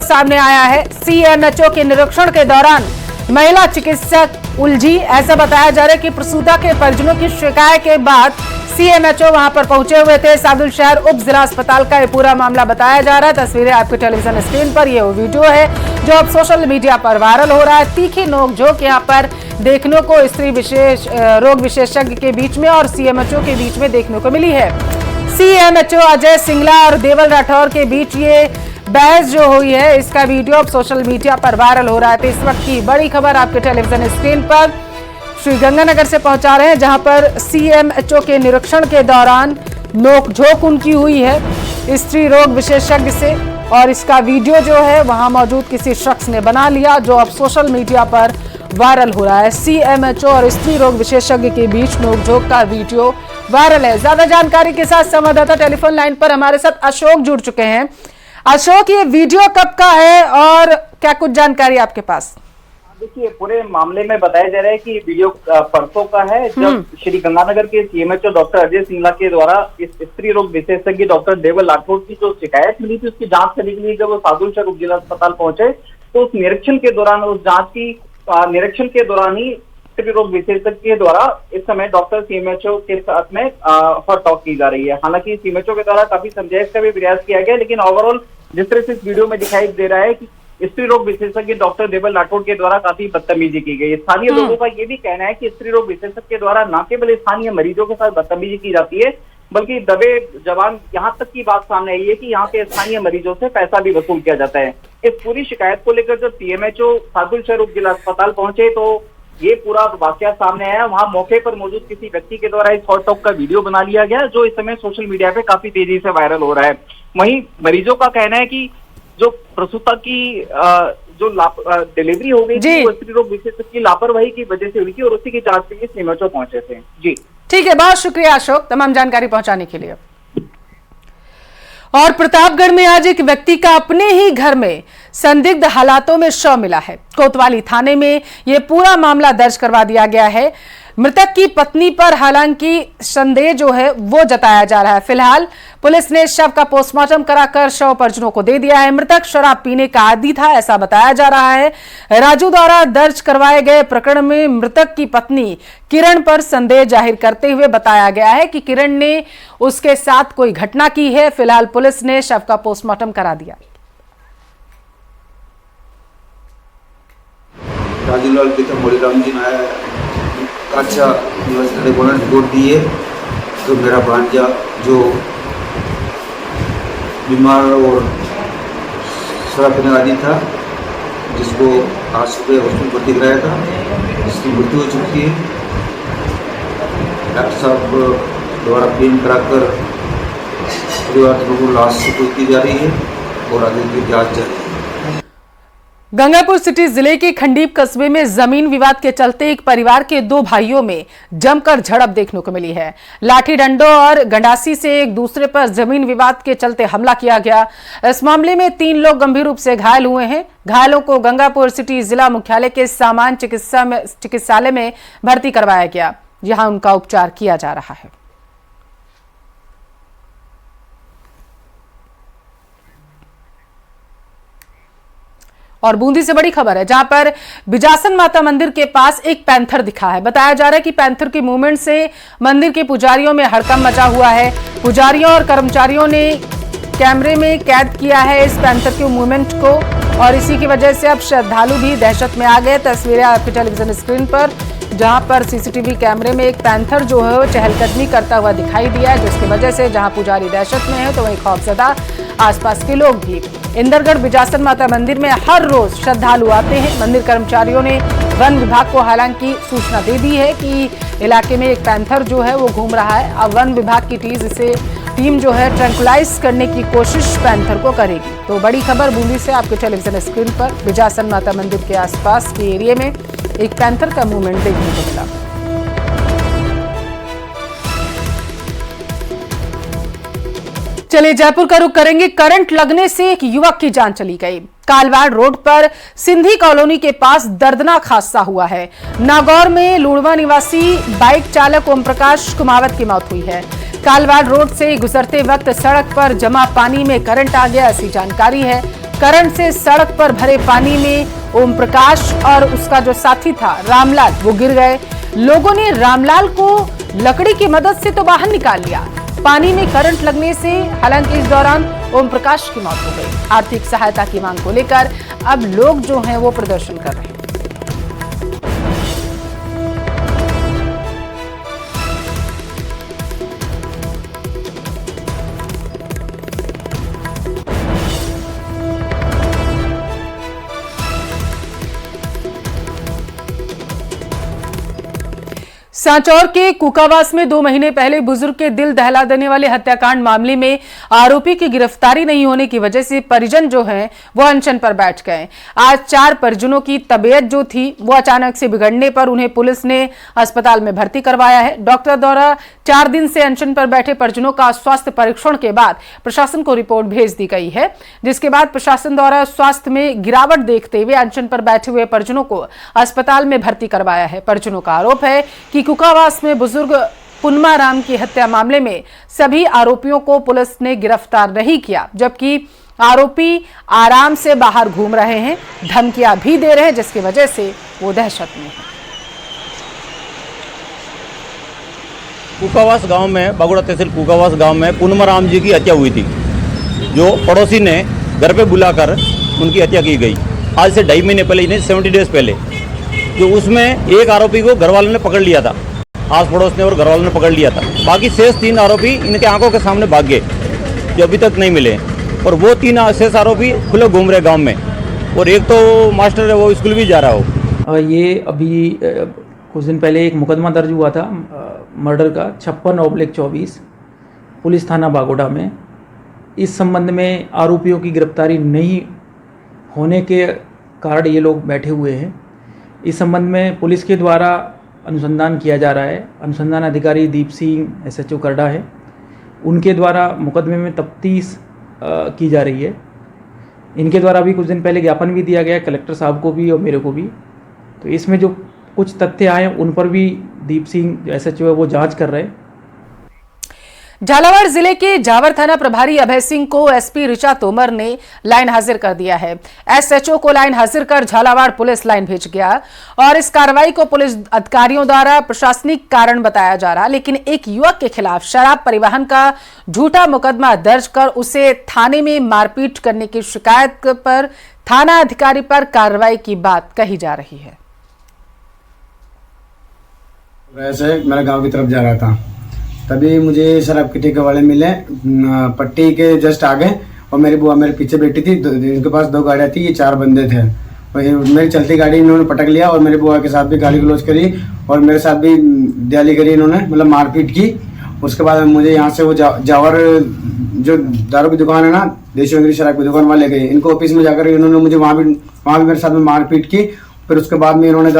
सामने आया है। सीएमएचओ के निरीक्षण के दौरान महिला चिकित्सक उलझी। ऐसा बताया जा रहा है कि प्रसूता के परिजनों की शिकायत के बाद सीएमएचओ वहां पर पहुंचे हुए थे। सादुल शहर उप जिला अस्पताल का ये पूरा मामला बताया जा रहा है। तस्वीरें आपके टेलीविजन स्क्रीन पर, ये वो वीडियो है जो अब सोशल मीडिया पर वायरल हो रहा है। तीखी नोकझोंक यहाँ पर देखने को स्त्री विशेष रोग विशेषज्ञ के बीच में और सीएमएचओ के बीच में देखने को मिली है। सीएमएचओ अजय सिंगला और देवल राठौर के बीच ये बहस जो हुई है, इसका वीडियो अब सोशल मीडिया पर वायरल हो रहा है। तो इस वक्त की बड़ी खबर आपके टेलीविजन स्क्रीन पर श्रीगंगानगर से पहुंचा रहे हैं, जहां पर सीएमएचओ के निरीक्षण के दौरान नोकझोंक उनकी हुई है स्त्री रोग विशेषज्ञ से, और इसका वीडियो जो है वहां मौजूद किसी शख्स ने बना लिया, जो अब सोशल मीडिया पर वायरल हो रहा है। सीएमएचओ और स्त्री रोग विशेषज्ञ के बीच नोकझोंक का वीडियो वायरल है। ज्यादा जानकारी के साथ संवाददाता टेलीफोन लाइन पर हमारे साथ अशोक जुड़ चुके हैं। अशोक, ये वीडियो कब का है और क्या कुछ जानकारी आपके पास? देखिए, पूरे मामले में बताया जा रहा है कि वीडियो परसों का है, जब श्री गंगानगर के सीएमएचओ डॉक्टर अजय सिंगला के द्वारा इस स्त्री रोग विशेषज्ञ डॉक्टर देवल राठौर की जो शिकायत मिली थी उसकी जांच करने के लिए जब वो सादुल शहर उप जिला अस्पताल पहुंचे, तो उस निरीक्षण के दौरान, उस जांच की निरीक्षण के दौरान ही स्त्री रोग विशेषज्ञ के द्वारा इस समय डॉक्टर सीएमएचओ के साथ में हॉट टॉक की जा रही है। हालांकि सीएमएचओ के द्वारा काफी समझाइश का भी प्रयास किया गया, लेकिन ओवरऑल जिस तरह से इस वीडियो में दिखाई दे रहा है कि स्त्री रोग विशेषज्ञ डॉक्टर देवल राठौर के द्वारा काफी बदतमीजी की गई। स्थानीय लोगों का ये भी कहना है कि स्त्री रोग विशेषज्ञ के द्वारा न केवल स्थानीय मरीजों के साथ बदतमीजी की जाती है, बल्कि दबे जवान, यहाँ तक की बात सामने आई है कि यहाँ के स्थानीय मरीजों से पैसा भी वसूल किया जाता है। इस पूरी शिकायत को लेकर जब सीएमएचओ सादुल शहर उप जिला अस्पताल पहुंचे तो ये पूरा वाकया सामने आया। वहां मौके पर मौजूद किसी व्यक्ति के द्वारा इस हॉट टॉक का वीडियो बना लिया गया, जो इस समय सोशल मीडिया पे काफी तेजी से वायरल हो रहा है। वहीं मरीजों का कहना है कि जो प्रसूता की जो डिलीवरी हो गई थी वो स्त्री रोग विशेषज्ञ की लापरवाही की वजह से हुई थी और उसी की जांच के लिए सीएमएचओ पहुंचे थे। जी ठीक है, बहुत शुक्रिया अशोक तमाम जानकारी पहुंचाने के लिए। और प्रतापगढ़ में आज एक व्यक्ति का अपने ही घर में संदिग्ध हालातों में शव मिला है। कोतवाली थाने में यह पूरा मामला दर्ज करवा दिया गया है। मृतक की पत्नी पर हालांकि संदेह जो है वो जताया जा रहा है। फिलहाल पुलिस ने शव का पोस्टमार्टम कराकर शव परिजनों को दे दिया है। मृतक शराब पीने का आदी था, ऐसा बताया जा रहा है। राजू द्वारा दर्ज करवाए गए प्रकरण में मृतक की पत्नी किरण पर संदेह जाहिर करते हुए बताया गया है कि किरण ने उसके साथ कोई घटना की है। फिलहाल पुलिस ने शव का पोस्टमार्टम करा दिया। राजूलाल पिता मोरीराम जी ने अच्छा रिपोर्ट दी है, तो मेरा भांजा जो बीमार और शराब पीने आदि था, जिसको आज सुबह हॉस्पिटल भर्ती कराया था, जिसकी मृत्यु हो चुकी है। डॉक्टर साहब द्वारा पीएम कराकर परिवार को लाश सुपुर्द की जा रही है और आगे की जांच जारी है। गंगापुर सिटी जिले के खंडीप कस्बे में जमीन विवाद के चलते एक परिवार के दो भाइयों में जमकर झड़प देखने को मिली है। लाठी डंडों और गंडासी से एक दूसरे पर जमीन विवाद के चलते हमला किया गया। इस मामले में 3 लोग गंभीर रूप से घायल हुए हैं। घायलों को गंगापुर सिटी जिला मुख्यालय के सामान्य चिकित्सालय में भर्ती करवाया गया, जहां उनका उपचार किया जा रहा है। और बूंदी से बड़ी खबर है, जहां पर बिजासन माता मंदिर के पास एक पैंथर दिखा है। बताया जा रहा है कि पैंथर की मूवमेंट से मंदिर के पुजारियों में हड़कंप मचा हुआ है। पुजारियों और कर्मचारियों ने कैमरे में कैद किया है इस पैंथर के मूवमेंट को, और इसी की वजह से अब श्रद्धालु भी दहशत में आ गए। तस्वीरें आपके टेलीविजन स्क्रीन पर, जहां पर सीसीटीवी कैमरे में एक पैंथर जो है वो चहलकदमी करता हुआ दिखाई दिया है, जिसकी वजह से जहां पुजारी दहशत में है तो वहीं खौफजदा आसपास के लोग भी। इंदरगढ़ बिजासन माता मंदिर में हर रोज श्रद्धालु आते हैं। मंदिर कर्मचारियों ने वन विभाग को हालांकि सूचना दे दी है कि इलाके में एक पैंथर जो है वो घूम रहा है। अब वन विभाग की टीम जो है ट्रैंकुलाइज करने की कोशिश पैंथर को करेगी। तो बड़ी खबर बूंदी से आपके टेलीविजन स्क्रीन पर, बिजासन माता मंदिर के आसपास के एरिया में एक पैंथर का मूवमेंट देखने को मिला। चलिए जयपुर का रुख करेंगे। करंट लगने से एक युवक की जान चली गई। कालवाड़ रोड पर सिंधी कॉलोनी के पास दर्दनाक हादसा हुआ है। नागौर में लुड़वा निवासी बाइक चालक ओम प्रकाश कुमावत की मौत हुई है। कालवाड़ रोड से गुजरते वक्त सड़क पर जमा पानी में करंट आ गया, ऐसी जानकारी है। करंट से सड़क पर भरे पानी में ओम प्रकाश और उसका जो साथी था रामलाल वो गिर गए। लोगों ने रामलाल को लकड़ी की मदद से तो बाहर निकाल लिया। पानी में करंट लगने से हालांकि इस दौरान ओम प्रकाश की मौत हो गई। आर्थिक सहायता की मांग को लेकर अब लोग जो हैं वो प्रदर्शन कर रहे हैं। सांचौर के कुकावास में 2 महीने पहले बुजुर्ग के दिल दहला देने वाले हत्याकांड मामले में आरोपी की गिरफ्तारी नहीं होने की वजह से परिजन जो हैं वो अनशन पर बैठ गए। आज 4 परिजनों की तबीयत जो थी वो अचानक से बिगड़ने पर उन्हें पुलिस ने अस्पताल में भर्ती करवाया है। डॉक्टर द्वारा 4 दिन से अनशन पर बैठे परिजनों का स्वास्थ्य परीक्षण के बाद प्रशासन को रिपोर्ट भेज दी गई है, जिसके बाद प्रशासन द्वारा स्वास्थ्य में गिरावट देखते हुए अनशन पर बैठे हुए परिजनों को अस्पताल में भर्ती करवाया है। परिजनों का आरोप है कि कुकावास में बुजुर्ग पुनमा राम की हत्या मामले में सभी आरोपियों को पुलिस ने गिरफ्तार नहीं किया, जबकि आरोपी आराम से बाहर घूम रहे हैं, धमकियां भी दे रहे हैं, जिसकी वजह से वो दहशत में है। कुकावास गांव में, बागुड़ा तहसील कुकावास गांव में पुनमा राम जी की हत्या हुई थी, जो पड़ोसी ने घर पे बुलाकर उनकी हत्या की गई। आज से 2.5 महीने पहले, इन्हें 70 डेज पहले, जो उसमें एक आरोपी को घर वालों ने पकड़ लिया था, आस पड़ोस ने और घर वालों ने पकड़ लिया था। बाकी शेष 3 आरोपी इनके आंखों के सामने भाग गए, जो अभी तक नहीं मिले। और वो 3 शेष आरोपी खुले घूम रहे गांव में, और एक तो मास्टर है, वो स्कूल भी जा रहा हो। ये अभी कुछ दिन पहले एक मुकदमा दर्ज हुआ था मर्डर का 56/24 पुलिस थाना बागोड़ा में। इस संबंध में आरोपियों की गिरफ्तारी नहीं होने के कारण ये लोग बैठे हुए हैं। इस संबंध में पुलिस के द्वारा अनुसंधान किया जा रहा है। अनुसंधान अधिकारी दीप सिंह SHO करडा है, उनके द्वारा मुकदमे में तफ्तीश की जा रही है। इनके द्वारा भी कुछ दिन पहले ज्ञापन भी दिया गया कलेक्टर साहब को भी और मेरे को भी। तो इसमें जो कुछ तथ्य आए उन पर भी दीप सिंह SHO है वो जांच कर रहे हैं। झालावाड़ जिले के जावर थाना प्रभारी अभय सिंह को SP ऋचा तोमर ने लाइन हाजिर कर दिया है। SHO को लाइन हाजिर कर झालावाड़ पुलिस लाइन भेज गया और इस कार्रवाई को पुलिस अधिकारियों द्वारा प्रशासनिक कारण बताया जा रहा, लेकिन एक युवक के खिलाफ शराब परिवहन का झूठा मुकदमा दर्ज कर उसे थाने में मारपीट करने की शिकायत पर थाना अधिकारी पर कार्रवाई की बात कही जा रही है। वैसे मैं गांव की तरफ जा रहा था, तभी मुझे शराब के ठेके वाले मिले पट्टी के जस्ट आगे, और मेरी बुआ मेरे पीछे बैठी थी। इनके पास 2 गाड़ियाँ थी, ये 4 बंदे थे। मेरी चलती गाड़ी इन्होंने पटक लिया और मेरी बुआ के साथ भी गाली गलौज करी और मेरे साथ भी दियाली करी इन्होंने, मतलब मारपीट की। उसके बाद मुझे यहाँ से वो जावर जो दारू की दुकान है ना, देशी अंग्रेजी शराब की दुकान वाले गए। इनको ऑफिस में जाकर इन्होंने मुझे वहाँ भी मेरे साथ में मारपीट की। फिर उसके बाद में इन्होंने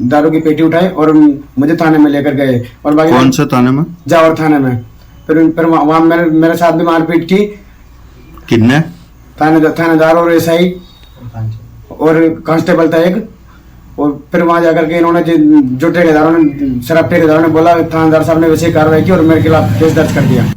दारू की पेटी उठाई और मुझे थाने में लेकर गए। और बाकी कौन सा थाने में? जावर थाने में। फिर वहाँ मेरे साथ भी मारपीट की। कितने? थानेदार और SI और कांस्टेबल था एक। और फिर वहाँ जाकर के इन्होंने जो ठेकेदारों ने, शराब ठेकेदारों ने बोला, थानेदार साहब ने वैसे कार्रवाई की और मेरे खिलाफ केस दर्ज कर दिया।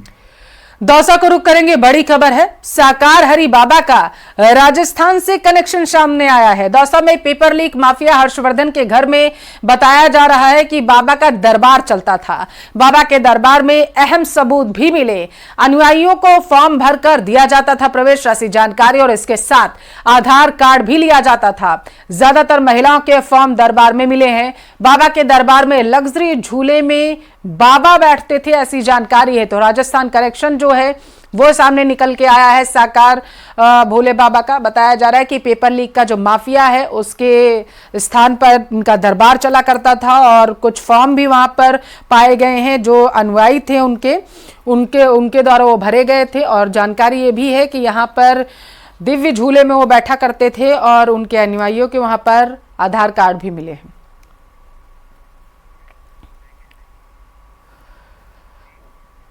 दौसा को रुक करेंगे। बड़ी खबर है, साकार हरि बाबा का राजस्थान से कनेक्शन सामने आया है। दौसा में पेपर लीक माफिया हर्षवर्धन के घर में बताया जा रहा है कि बाबा का दरबार चलता था। बाबा के दरबार में अहम सबूत भी मिले। अनुयायियों को फॉर्म भरकर दिया जाता था प्रवेश राशि जानकारी और इसके साथ आधार कार्ड भी लिया जाता था। ज्यादातर महिलाओं के फॉर्म दरबार में मिले हैं। बाबा के दरबार में लग्जरी झूले में बाबा बैठते थे, ऐसी जानकारी है। तो राजस्थान कनेक्शन जो है वो सामने निकल के आया है साकार भोले बाबा का। बताया जा रहा है कि पेपर लीक का जो माफिया है उसके स्थान पर उनका दरबार चला करता था और कुछ फॉर्म भी वहां पर पाए गए हैं जो अनुयायी थे उनके द्वारा वो भरे गए थे। और जानकारी ये भी है कि यहाँ पर दिव्य झूले में वो बैठा करते थे और उनके अनुयायियों के वहां पर आधार कार्ड भी मिले हैं।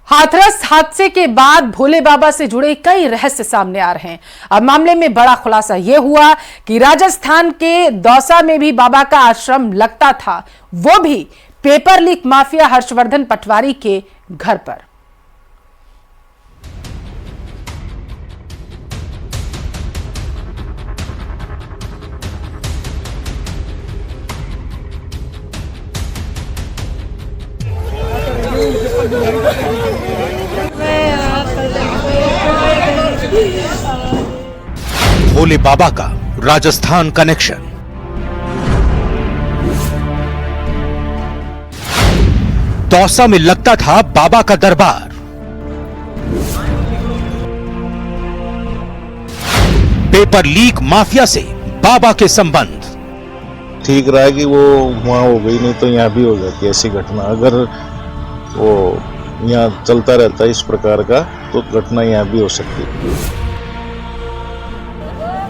हाथरस हादसे के बाद भोले बाबा से जुड़े कई रहस्य सामने आ रहे हैं। अब मामले में बड़ा खुलासा यह हुआ कि राजस्थान के दौसा में भी बाबा का आश्रम लगता था, वो भी पेपर लीक माफिया हर्षवर्धन पटवारी के घर पर। भोले बाबा का राजस्थान कनेक्शन। दौसा में लगता था बाबा का दरबार। पेपर लीक माफिया से बाबा के संबंध। ठीक रहा कि वो वहां हो गई, नहीं तो यहाँ भी हो जाती ऐसी घटना। अगर वो यहाँ चलता रहता है इस प्रकार का तो घटना यहाँ भी हो सकती है।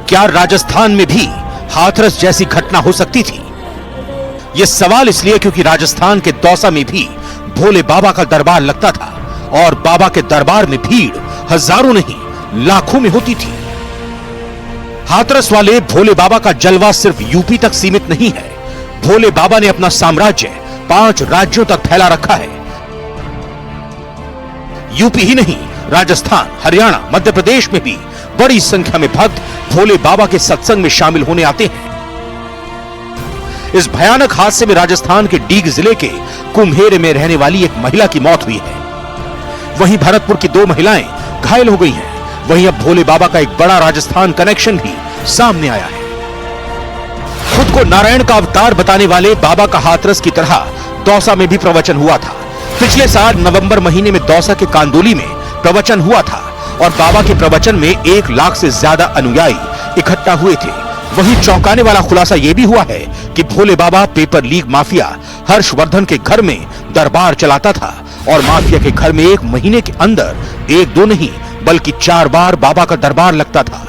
क्या राजस्थान में भी हाथरस जैसी घटना हो सकती थी? यह सवाल इसलिए क्योंकि राजस्थान के दौसा में भी भोले बाबा का दरबार लगता था और बाबा के दरबार में भीड़ हजारों नहीं लाखों में होती थी। हाथरस वाले भोले बाबा का जलवा सिर्फ यूपी तक सीमित नहीं है। भोले बाबा ने अपना साम्राज्य 5 राज्यों तक फैला रखा है। यूपी ही नहीं, राजस्थान, हरियाणा, मध्य प्रदेश में भी बड़ी संख्या में भक्त भोले बाबा के सत्संग में शामिल होने आते हैं। इस भयानक हादसे में राजस्थान के डीग जिले के कुम्हेर में रहने वाली एक महिला की मौत हुई है। वहीं भरतपुर की 2 महिलाएं घायल हो गई हैं। वहीं अब भोले बाबा का एक बड़ा राजस्थान कनेक्शन भी सामने आया है। खुद को नारायण का अवतार बताने वाले बाबा का हाथरस की तरह दौसा में भी प्रवचन हुआ था। पिछले साल नवंबर महीने में दौसा के कांदोली में प्रवचन हुआ था और बाबा के प्रवचन में 1 लाख से ज्यादा अनुयायी इकट्ठा हुए थे। वहीं चौंकाने वाला खुलासा यह भी हुआ है कि भोले बाबा पेपर लीक माफिया हर्षवर्धन के घर में दरबार चलाता था और माफिया के घर में 1 महीने के अंदर 1-2 नहीं बल्कि 4 बार बाबा का दरबार लगता था,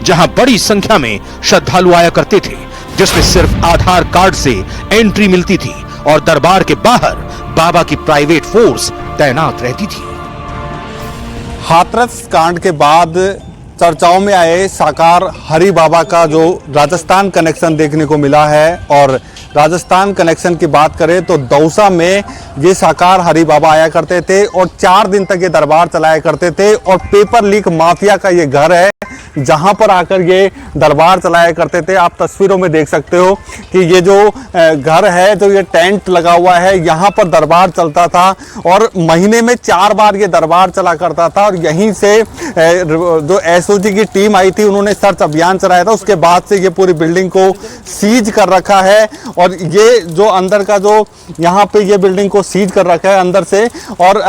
जहां बड़ी संख्या में श्रद्धालु आया करते थे, जिसमें सिर्फ आधार कार्ड से एंट्री मिलती थी और दरबार के बाहर बाबा की प्राइवेट फोर्स तैनात रहती थी। हाथरस कांड के बाद चर्चाओं में आए साकार हरि बाबा का जो राजस्थान कनेक्शन देखने को मिला है, और राजस्थान कनेक्शन की बात करें तो दौसा में ये साकार हरि बाबा आया करते थे और 4 दिन तक ये दरबार चलाया करते थे। और पेपर लीक माफिया का ये घर है जहां पर आकर ये दरबार चलाया करते थे। आप तस्वीरों में देख सकते हो कि ये जो घर है, जो ये टेंट लगा हुआ है, यहाँ पर दरबार चलता था और महीने में 4 बार ये दरबार चला करता था। और यहीं से जो एसओजी की टीम आई थी, उन्होंने सर्च अभियान चलाया था। उसके बाद से ये पूरी बिल्डिंग को सीज कर रखा है और ये जो अंदर का जो यहाँ पे ये बिल्डिंग को सीज कर रखा है अंदर से। और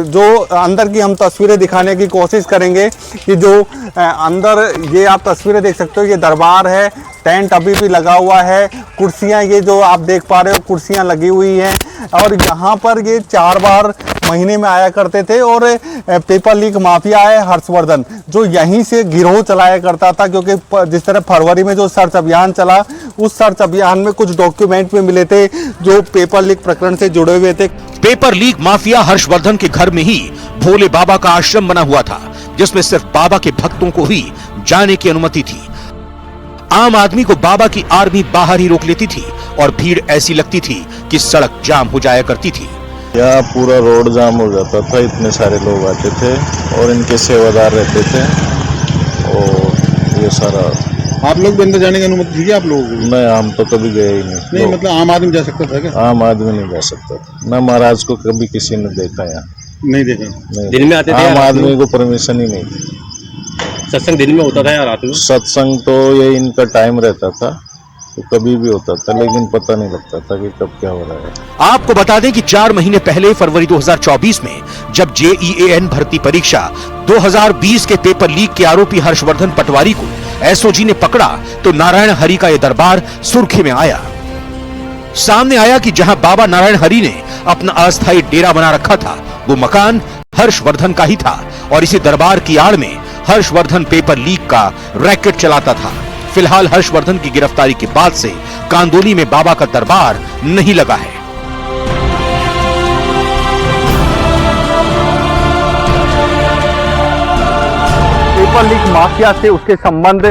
जो अंदर की हम तस्वीरें दिखाने की कोशिश करेंगे कि जो अंदर ये आप तस्वीरें देख सकते हो, ये दरबार है, टेंट अभी भी लगा हुआ है, कुर्सियां ये जो आप देख पा रहे हो कुर्सियां लगी हुई हैं। और यहाँ पर ये 4 बार महीने में आया करते थे। और पेपर लीक माफिया है हर्षवर्धन, जो यहीं से गिरोह चलाया करता था, क्योंकि जिस तरह फरवरी में जो सर्च अभियान चला, उस सर्च अभियान में कुछ डॉक्यूमेंट में मिले थे जो पेपर लीक प्रकरण से जुड़े हुए थे। पेपर लीक माफिया हर्षवर्धन के घर में ही भोले बाबा का आश्रम बना हुआ था, जिसमें सिर्फ बाबा के भक्तों को ही जाने की अनुमति थी। आम आदमी को बाबा की आर्मी बाहर ही रोक लेती थी और भीड़ ऐसी लगती थी कि सड़क जाम हो जाया करती थी। यहाँ पूरा रोड जाम हो जाता था, इतने सारे लोग आते थे और इनके सेवादार रहते थे। और ये सारा आप लोग भी अंदर जाने की अनुमति थी क्या आप लोगों को? नहीं, हम तो कभी गए ही नहीं। नहीं, मतलब आम आदमी जा सकता था क्या? आम आदमी नहीं जा सकता था। न महाराज को कभी किसी ने देखा यहाँ नहीं देखा। नहीं। दिन में आते थे? आम आदमी को परमिशन ही नहीं थी। सत्संग दिन में होता था या रात में? सत्संग तो ये इनका टाइम रहता था, तो कभी भी होता था, लेकिन पता नहीं लगता था कि कब क्या हो रहा है। आपको बता दें कि 4 महीने पहले फरवरी 2024 में जब JEAN भर्ती परीक्षा 2020 के पेपर लीक के आरोपी हर्षवर्धन पटवारी को एसओजी ने पकड़ा, तो नारायण हरि का यह दरबार सुर्खी में आया। सामने आया कि जहां बाबा नारायण हरि ने अपना अस्थायी डेरा बना रखा था, वो मकान हर्षवर्धन का ही था और इसी दरबार की आड़ में हर्षवर्धन पेपर लीक का रैकेट चलाता था। फिलहाल हर्षवर्धन की गिरफ्तारी के बाद से कांदोली में बाबा का दरबार नहीं लगा है। पेपर लीक माफिया से उसके संबंध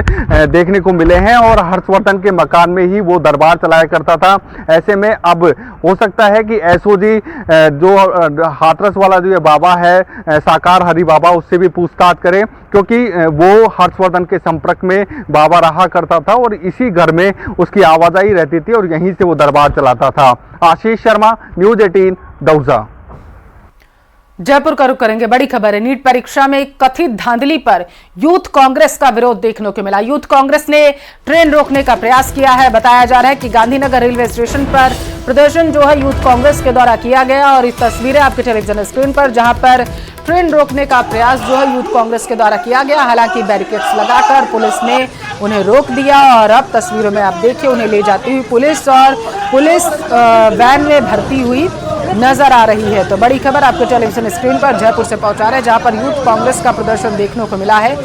देखने को मिले हैं और हर्षवर्धन के मकान में ही वो दरबार चलाया करता था। ऐसे में अब हो सकता है कि एसओजी जो हाथरस वाला जो ये बाबा है साकार हरि बाबा, उससे भी पूछताछ करे, क्योंकि वो हर्षवर्धन के संपर्क में बाबा रहा करता था और इसी घर में उसकी आवाजाही रहती थी और यहीं से वो दरबार चलाता था। आशीष शर्मा, न्यूज़ 18, दौसा। जयपुर का रुख करेंगे। बड़ी खबर है, नीट परीक्षा में कथित धांधली पर यूथ कांग्रेस का विरोध देखने को मिला। यूथ कांग्रेस ने ट्रेन रोकने का प्रयास किया है। बताया जा रहा है कि गांधीनगर रेलवे स्टेशन पर प्रदर्शन जो है यूथ कांग्रेस के द्वारा किया गया और इस तस्वीरें आपके टेलीविजन स्क्रीन पर, जहां पर ट्रेन रोकने का प्रयास जो है यूथ कांग्रेस के द्वारा किया गया। हालांकि बैरिकेड्स लगाकर पुलिस ने उन्हें रोक दिया और अब तस्वीरों में आप देखिए उन्हें ले जाती हुई पुलिस वैन में भर्ती हुई नजर आ रही है। तो बड़ी खबर आपको टेलीविजन स्क्रीन पर जयपुर से पहुंचा रहे हैं, जहां पर यूथ कांग्रेस का प्रदर्शन देखने को मिला है।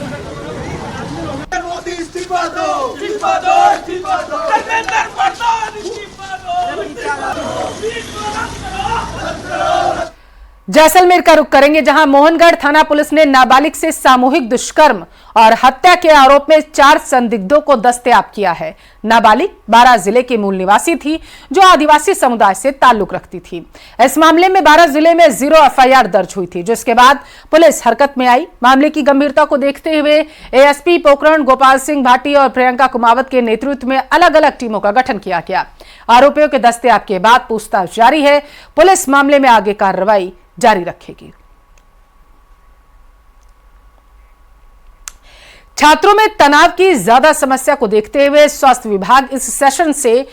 जैसलमेर का रुख करेंगे, जहां मोहनगढ़ थाना पुलिस ने नाबालिग से सामूहिक दुष्कर्म और हत्या के आरोप में 4 संदिग्धों को दस्तयाब किया है। नाबालिग बारां जिले की मूल निवासी थी, जो आदिवासी समुदाय से ताल्लुक रखती थी। इस मामले में बारां जिले में 0 एफआईआर दर्ज हुई थी, जिसके बाद पुलिस हरकत में आई। मामले की गंभीरता को देखते हुए एएसपी पोखरण गोपाल सिंह भाटी और प्रियंका कुमावत के नेतृत्व में अलग अलग टीमों का गठन किया गया। आरोपियों के दस्तयाब के बाद पूछताछ जारी है। पुलिस मामले में आगे कार्रवाई जारी रखेगी। छात्रों में तनाव की ज्यादा समस्या को देखते हुए स्वास्थ्य विभाग इस सेशन से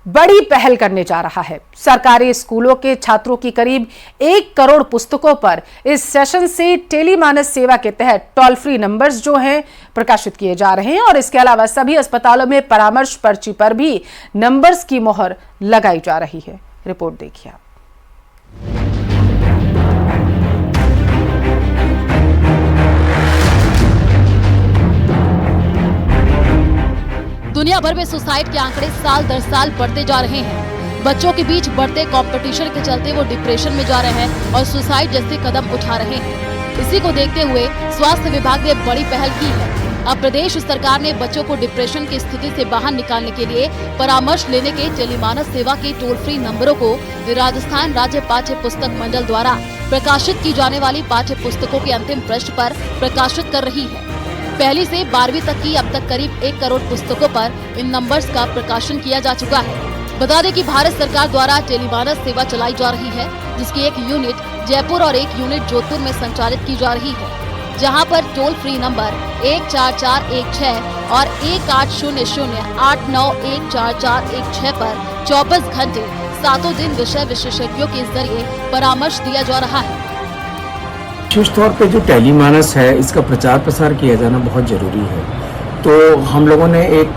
बड़ी पहल करने जा रहा है। सरकारी स्कूलों के छात्रों की करीब 1 करोड़ पुस्तकों पर इस सेशन से टेलीमानस सेवा के तहत टोल फ्री नंबर्स जो हैं प्रकाशित किए जा रहे हैं और इसके अलावा सभी अस्पतालों में परामर्श पर्ची पर भी नंबर्स की मोहर लगाई जा रही है। रिपोर्ट देखिए आप। दुनिया भर में सुसाइड के आंकड़े साल दर साल बढ़ते जा रहे हैं। बच्चों के बीच बढ़ते कंपटीशन के चलते वो डिप्रेशन में जा रहे हैं और सुसाइड जैसे कदम उठा रहे हैं। इसी को देखते हुए स्वास्थ्य विभाग ने बड़ी पहल की है। अब प्रदेश सरकार ने बच्चों को डिप्रेशन की स्थिति से बाहर निकालने के लिए परामर्श लेने के टेलीमानस सेवा के टोल फ्री नंबरों को राजस्थान राज्य पाठ्य पुस्तक मंडल द्वारा प्रकाशित की जाने वाली पाठ्य पुस्तकों के अंतिम पृष्ठ पर प्रकाशित कर रही है। पहली से 12वीं तक की अब तक करीब 1 करोड़ पुस्तकों पर इन नंबर्स का प्रकाशन किया जा चुका है। बता दें कि भारत सरकार द्वारा टेलीमानस सेवा चलाई जा रही है, जिसकी एक यूनिट जयपुर और एक यूनिट जोधपुर में संचालित की जा रही है, जहां पर टोल फ्री नंबर 14416 और 180089144116 पर 24 घंटे 7 दिन विषय विशेषज्ञों के जरिए परामर्श दिया जा रहा है। विशेष तौर पे जो टेलीमानस है, इसका प्रचार प्रसार किया जाना बहुत ज़रूरी है। तो हम लोगों ने एक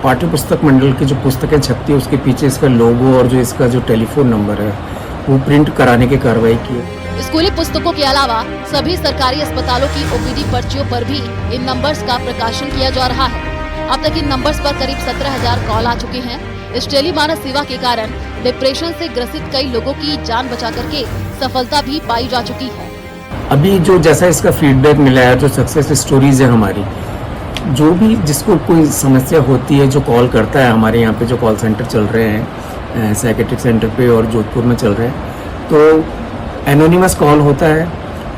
पाठ्य पुस्तक मंडल की जो पुस्तकें छपती है उसके पीछे इसका लोगो और जो इसका जो टेलीफोन नंबर है वो प्रिंट कराने की कार्रवाई की है। स्कूली पुस्तकों के अलावा सभी सरकारी अस्पतालों की ओपीडी पर्चियों पर भी इन नंबर्स का प्रकाशन किया जा रहा है। अब तक इन नंबर्स पर करीब 17,000 कॉल आ चुके हैं। इस टेलीमानस सेवा के कारण डिप्रेशन से ग्रसित कई लोगों की जान बचा करके सफलता भी पाई जा चुकी है। अभी जो जैसा इसका फीडबैक मिला है, जो सक्सेस स्टोरीज है हमारी, जो भी जिसको कोई समस्या होती है जो कॉल करता है, हमारे यहाँ पे जो कॉल सेंटर चल रहे हैं साइकेट्रिक सेंटर पे और जोधपुर में चल रहे हैं, तो एनोनिमस कॉल होता है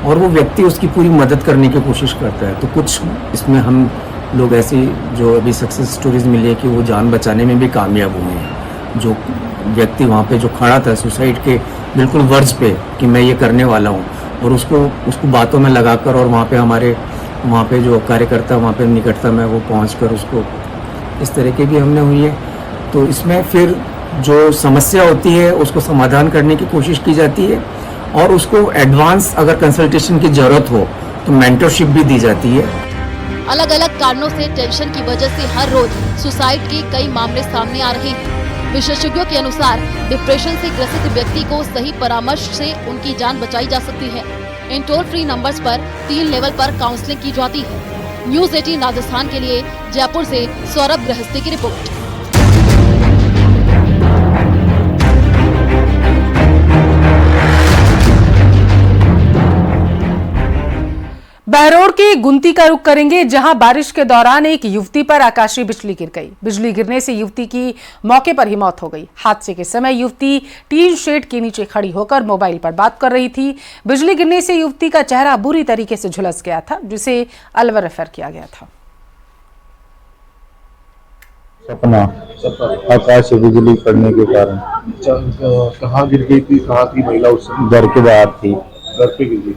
और वो व्यक्ति उसकी पूरी मदद करने की कोशिश करता है। तो कुछ इसमें हम लोग ऐसी जो अभी सक्सेस स्टोरीज मिली है कि वो जान बचाने में भी कामयाब हुए हैं। जो व्यक्ति वहाँ पे जो खड़ा था सुसाइड के बिल्कुल वर्ज पे कि मैं ये करने वाला हूँ, और उसको बातों में लगाकर और वहाँ पे जो कार्यकर्ता वहाँ पे निकटतम है वो पहुँचकर उसको इस तरह की भी हमने हुई है। तो इसमें फिर जो समस्या होती है उसको समाधान करने की कोशिश की जाती है और उसको एडवांस अगर कंसल्टेशन की ज़रूरत हो तो मेंटरशिप भी दी जाती है। अलग अलग कारणों से टेंशन की वजह से हर रोज सुसाइड के कई मामले सामने आ रहे हैं। विशेषज्ञों के अनुसार डिप्रेशन से ग्रसित व्यक्ति को सही परामर्श से उनकी जान बचाई जा सकती है। इन टोल फ्री नंबर्स पर 3 लेवल पर काउंसलिंग की जाती है। न्यूज़ 18 राजस्थान के लिए जयपुर से सौरभ गृहस्थी की रिपोर्ट। बहरोड की गुंती का रुख करेंगे, जहां बारिश के दौरान एक युवती पर आकाशीय बिजली गिर गई। बिजली गिरने से युवती की मौके पर ही मौत हो गई। हादसे के समय युवती टीन शेड के नीचे खड़ी होकर मोबाइल पर बात कर रही थी। बिजली गिरने से युवती का चेहरा बुरी तरीके से झुलस गया था, जिसे अलवर रेफर किया गया था। सपना आकाशीय बिजली पड़ने के कारण कहाँ गिर गई थी? कहाँ थी महिला? उस घर के बाहर थी। घर पे गिर गई।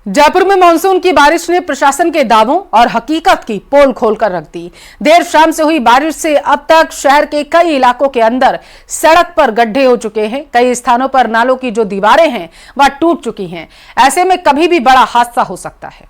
जयपुर में मानसून की बारिश ने प्रशासन के दावों और हकीकत की पोल खोलकर रख दी। देर शाम से हुई बारिश से अब तक शहर के कई इलाकों के अंदर सड़क पर गड्ढे हो चुके हैं। कई स्थानों पर नालों की जो दीवारें हैं वह टूट चुकी हैं। ऐसे में कभी भी बड़ा हादसा हो सकता है।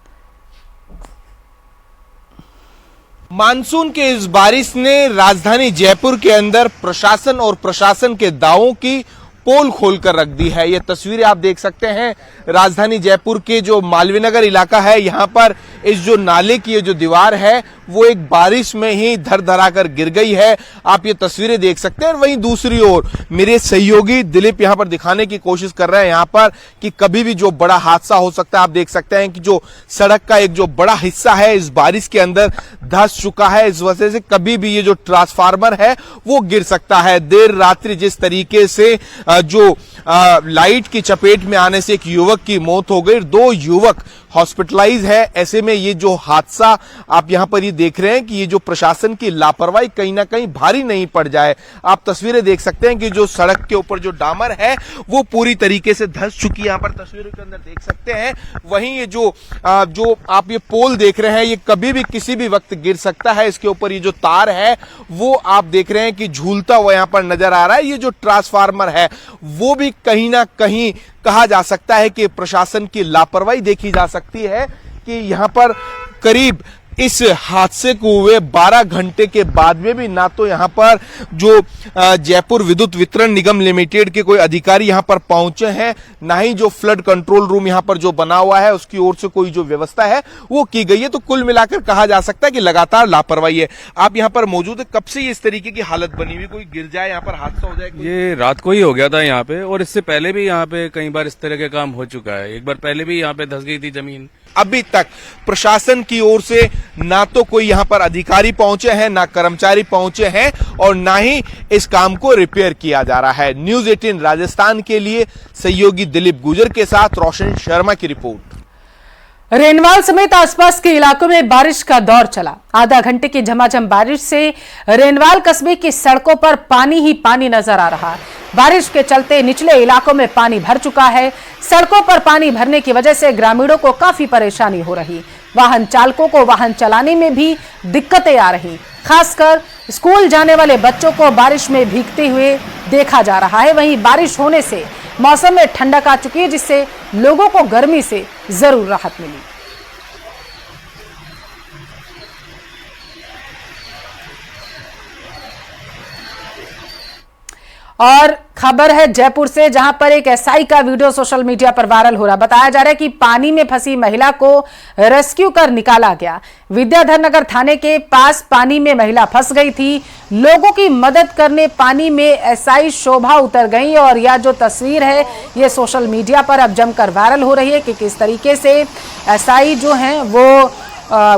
मानसून के इस बारिश ने राजधानी जयपुर के अंदर प्रशासन और प्रशासन के दावों की पोल खोलकर रख दी है। ये तस्वीरें आप देख सकते हैं राजधानी जयपुर के जो मालवीय नगर इलाका है, यहाँ पर इस जो नाले की ये जो दीवार है वो एक बारिश में ही धर धरा कर गिर गई है। आप ये तस्वीरें देख सकते हैं। वहीं दूसरी ओर मेरे सहयोगी दिलीप यहाँ पर दिखाने की कोशिश कर रहे हैं यहाँ पर कि कभी भी जो बड़ा हादसा हो सकता है। आप देख सकते हैं कि जो सड़क का एक जो बड़ा हिस्सा है इस बारिश के अंदर धंस चुका है। इस वजह से कभी भी ये जो ट्रांसफार्मर है वो गिर सकता है। देर रात्रि जिस तरीके से जो लाइट की चपेट में आने से एक युवक की मौत हो गई, 2 युवक हॉस्पिटलाइज है। ऐसे में ये जो हादसा आप यहां पर ये देख रहे हैं कि ये जो प्रशासन की लापरवाही कहीं ना कहीं भारी नहीं पड़ जाए। आप तस्वीरें देख सकते हैं कि जो सड़क के ऊपर जो डामर है वो पूरी तरीके से धंस चुकी है। यहां पर तस्वीरों के अंदर देख सकते हैं। वहीं ये जो आप ये पोल देख रहे हैं ये कभी भी किसी भी वक्त गिर सकता है। इसके ऊपर ये जो तार है वो आप देख रहे हैं कि झूलता हुआ यहां पर नजर आ रहा है। ये जो ट्रांसफार्मर है वो भी कहीं ना कहीं कहा जा सकता है कि प्रशासन की लापरवाही देखी जा सकती है कि यहां पर करीब इस हादसे को हुए 12 घंटे के बाद में भी ना तो यहां पर जो जयपुर विद्युत वितरण निगम लिमिटेड के कोई अधिकारी यहां पर पहुंचे हैं, ना ही जो फ्लड कंट्रोल रूम यहां पर जो बना हुआ है उसकी ओर से कोई जो व्यवस्था है वो की गई है। तो कुल मिलाकर कहा जा सकता है कि लगातार लापरवाही है। आप यहां पर मौजूद है, कब से ये इस तरीके की हालत बनी हुई, कोई गिर जाए यहां पर हादसा हो जाए? ये रात को ही हो गया था यहाँ पे, और इससे पहले भी यहाँ पे कई बार इस तरह के काम हो चुका है। एक बार पहले भी यहाँ पे धंस गई थी जमीन। अभी तक प्रशासन की ओर से ना तो कोई यहां पर अधिकारी पहुंचे हैं, ना कर्मचारी पहुंचे हैं और ना ही इस काम को रिपेयर किया जा रहा है। न्यूज़ 18 राजस्थान के लिए सहयोगी दिलीप गुजर के साथ रोशन शर्मा की रिपोर्ट। रेनवाल समेत आसपास के इलाकों में बारिश का दौर चला। आधा घंटे की झमाझम बारिश से रेनवाल कस्बे की सड़कों पर पानी ही पानी नजर आ रहा है। बारिश के चलते निचले इलाकों में पानी भर चुका है। सड़कों पर पानी भरने की वजह से ग्रामीणों को काफी परेशानी हो रही। वाहन चालकों को वाहन चलाने में भी दिक्कतें आ रही। खासकर स्कूल जाने वाले बच्चों को बारिश में भीगते हुए देखा जा रहा है। वहीं बारिश होने से मौसम में ठंडक आ चुकी है, जिससे लोगों को गर्मी से जरूर राहत मिली। और खबर है जयपुर से, जहां पर एक एसआई का वीडियो सोशल मीडिया पर वायरल हो रहा। बताया जा रहा है कि पानी में फंसी महिला को रेस्क्यू कर निकाला गया। विद्याधर नगर थाने के पास पानी में महिला फंस गई थी। लोगों की मदद करने पानी में एसआई शोभा उतर गई और यह जो तस्वीर है ये सोशल मीडिया पर अब जमकर वायरल हो रही है कि किस तरीके से एसआई जो हैं वो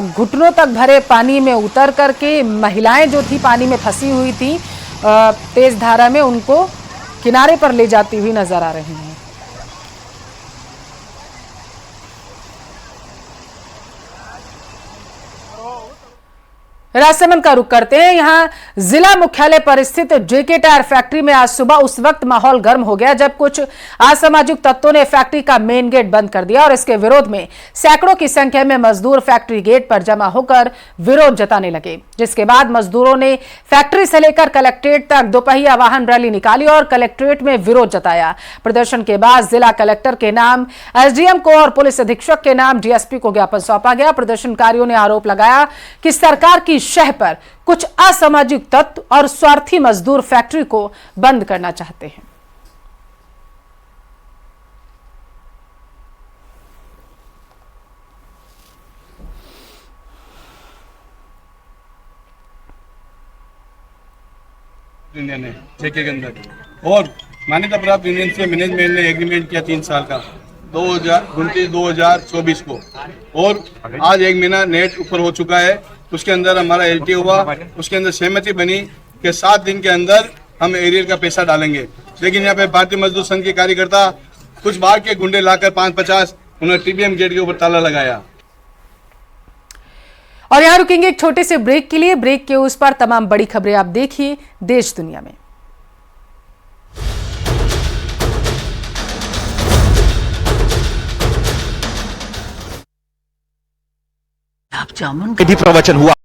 घुटनों तक भरे पानी में उतर करके महिलाएं जो थी पानी में फंसी हुई थी तेज धारा में उनको किनारे पर ले जाती हुई नजर आ रही हैं। राजसमंद का रुख करते हैं। यहां जिला मुख्यालय पर स्थित जेके टायर फैक्ट्री में आज सुबह उस वक्त माहौल गर्म हो गया जब कुछ असामाजिक तत्वों ने फैक्ट्री का मेन गेट बंद कर दिया और इसके विरोध में सैकड़ों की संख्या में मजदूर फैक्ट्री गेट पर जमा होकर विरोध जताने लगे। जिसके बाद मजदूरों ने फैक्ट्री से लेकर कलेक्ट्रेट तक दोपहिया वाहन रैली निकाली और कलेक्ट्रेट में विरोध जताया। प्रदर्शन के बाद जिला कलेक्टर के नाम एसडीएम को और पुलिस अधीक्षक के नाम डीएसपी को ज्ञापन सौंपा गया। प्रदर्शनकारियों ने आरोप लगाया कि सरकार की शह पर कुछ असामाजिक तत्व और स्वार्थी मजदूर फैक्ट्री को बंद करना चाहते हैं। यूनियन है जेके के अंदर और मान्यता प्राप्त यूनियन से मैनेजमेंट ने एग्रीमेंट किया 3 साल का 2029-2024 को, और आज 1 महीना नेट ऊपर हो चुका है। उसके अंदर हमारा एलटी हुआ, उसके अंदर सहमति बनी कि 7 दिन के अंदर हम एरियर का पैसा डालेंगे। लेकिन यहाँ पे भारतीय मजदूर संघ के कार्यकर्ता कुछ बाहर के गुंडे लाकर 5-50 उन्होंने टीबीएम गेट के ऊपर ताला लगाया। और यहां रुकेंगे एक छोटे से ब्रेक के लिए। ब्रेक के उस पर तमाम बड़ी खबरें आप देखिए देश दुनिया में। भी प्रवचन हुआ।